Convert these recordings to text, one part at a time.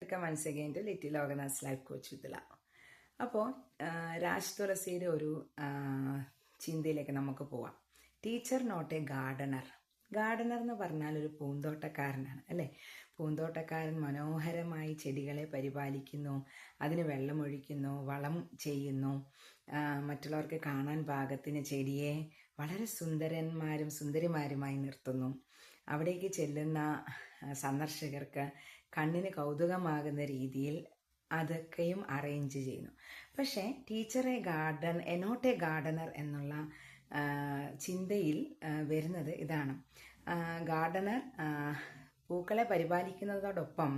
Welcome once again to little organise life coach with love. അപ്പോൾ രാജ് തുളസിയുടെ ഒരു ചിന്തയിലേക്ക് നമുക്ക് പോവാം. Teacher not a gardener. Gardener എന്ന് പറഞ്ഞാൽ ഒരു പൂന്തോട്ടക്കാരനാണ് അല്ലേ. പൂന്തോട്ടക്കാരൻ മനോഹരമായി ചെടികളെ പരിപാലിക്കുന്നു, അതിന് വെള്ളമൊഴിക്കുന്നു, വളം ചെയ്യുന്നു, മറ്റുള്ളവർക്ക് കാണാൻ പാകത്തിന് ചെടിയെ വളരെ സുന്ദരന്മാരും സുന്ദരിമാരുമായി നിർത്തുന്നു. അവിടേക്ക് ചെല്ലുന്ന സന്ദർശകർക്ക് കണ്ണിന് കൗതുകമാകുന്ന രീതിയിൽ അതൊക്കെയും അറേഞ്ച് ചെയ്യുന്നു. പക്ഷേ ടീച്ചർ നോട്ട് എ ഗാർഡനർ എന്നുള്ള ചിന്തയിൽ വരുന്നത് ഇതാണ്. ഗാർഡനർ പൂക്കളെ പരിപാലിക്കുന്നതോടൊപ്പം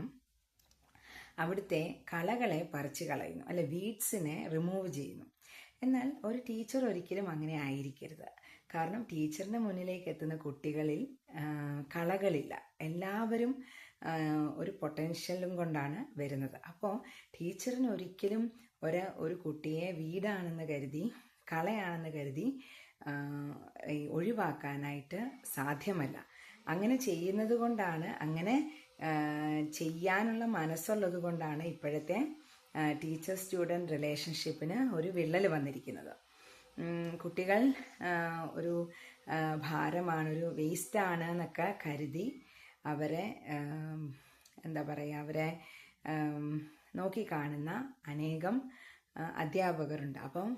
അവിടുത്തെ കളകളെ പറിച്ചു കളയുന്നു, അല്ലെ, വീഡ്സിനെ റിമൂവ് ചെയ്യുന്നു. എന്നാൽ ഒരു ടീച്ചർ ഒരിക്കലും അങ്ങനെ ആയിരിക്കരുത്. കാരണം ടീച്ചറിൻ്റെ മുന്നിലേക്ക് എത്തുന്ന കുട്ടികളിൽ കളകളില്ല, എല്ലാവരും ഒരു പൊട്ടൻഷ്യലും കൊണ്ടാണ് വരുന്നത്. അപ്പോൾ ടീച്ചറിന് ഒരിക്കലും ഒരു കുട്ടിയെ വീടാണെന്ന് കരുതി, കളയാണെന്ന് കരുതി ഒഴിവാക്കാനായിട്ട് സാധ്യമല്ല. അങ്ങനെ ചെയ്യുന്നത് കൊണ്ടാണ്, അങ്ങനെ ചെയ്യാനുള്ള മനസ്സുള്ളത് കൊണ്ടാണ് ഇപ്പോഴത്തെ ടീച്ചർ സ്റ്റുഡൻറ് റിലേഷൻഷിപ്പിന് ഒരു വിള്ളൽ വന്നിരിക്കുന്നത്. കുട്ടികൾ ഒരു ഭാരമാണ്, ഒരു വേസ്റ്റാണ് എന്നൊക്കെ കരുതി അവരെ അവരെ നോക്കിക്കാണുന്ന അനേകം അധ്യാപകരുണ്ട്. അപ്പം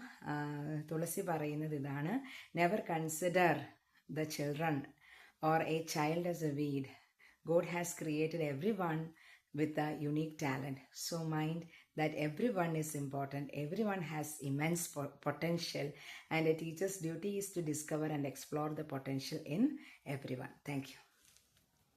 തുളസി പറയുന്നത് ഇതാണ്: never consider the children or a child as a weed. God has created everyone with a unique talent. So mind that everyone is important. Everyone has immense potential, and a teacher's duty is to discover and explore the potential in everyone. Thank you.